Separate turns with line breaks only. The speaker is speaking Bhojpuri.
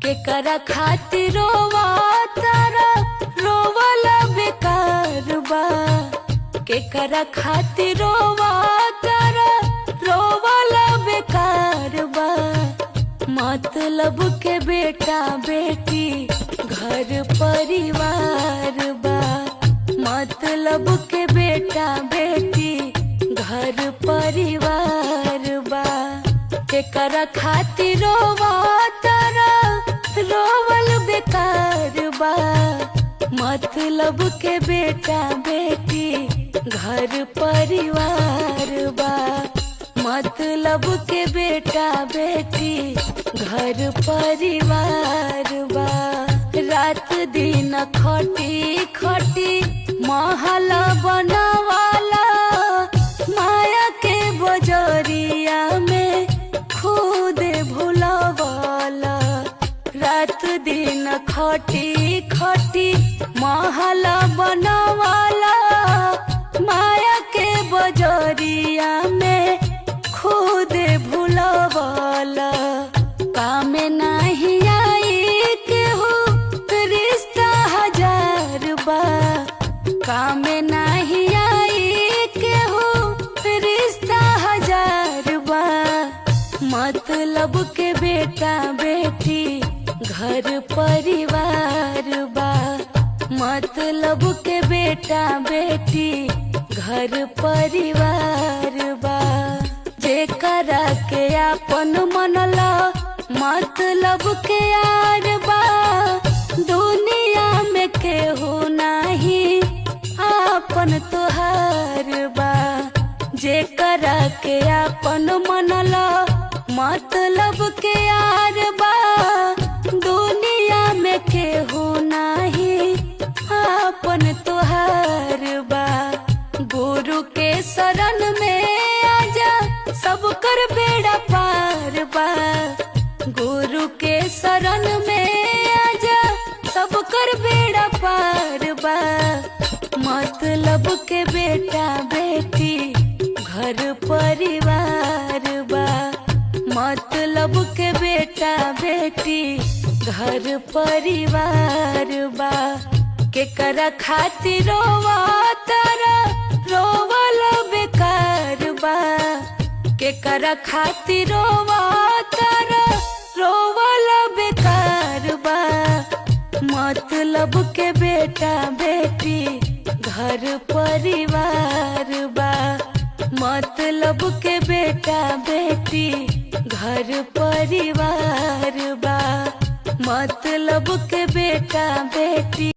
केकरा खातिर रोवा तारा रोवला बेकार बा। केकरा खातिर रोवा तारा रोवला बेकार बा। मतलब के बेटा बेटी घर परिवार बा। मतलब के बेटा बेटी घर परिवार बा। केकरा खातिर रोवा तारा रोवल बेकार बा। मतलब के बेटा बेटी घर परिवार बा। मतलब के बेटा बेटी घर परिवार बा। रात दिन खटी खटी महल बनवाला माया के बजरिया में खुद भुलवाला। रात दिन खटी खटी महल बनवाला माया के बजरिया में खुद भुलवाला। काम नहीं आई केहू रिश्ता हजार बा। काम नहीं आई केहू रिश्ता हजार बा। मतलब के बेटा बेटी घर परिवार बा। मतलब के बेटा बेटी घर परिवार बा। जेकरा के आपन मनला मतलब के यार बा। दुनिया में केहू नाही आपन तोहार बा। जेकरा के आपन मनला मतलब के यार बा। दुनिया में केहू नाही आपन तोहार बा। गुरु के शरण में आजा सब कर बेड़ा पार बा। गुरु के शरण में आजा सब कर बेड़ा पार बा। मतलब के बेटा बेटी घर परिवार बा। मतलब के बेटा बेटी घर परिवार बा। केकरा खातिर रोवा तारा रोवला बेकार बा। केकरा खातिर रोवा तारा रोवला बेकार बा। मतलब के बेटा बेटी घर परिवार बा। मतलब के बेटा बेटी घर परिवार बा। मतलब के बेटा बेटी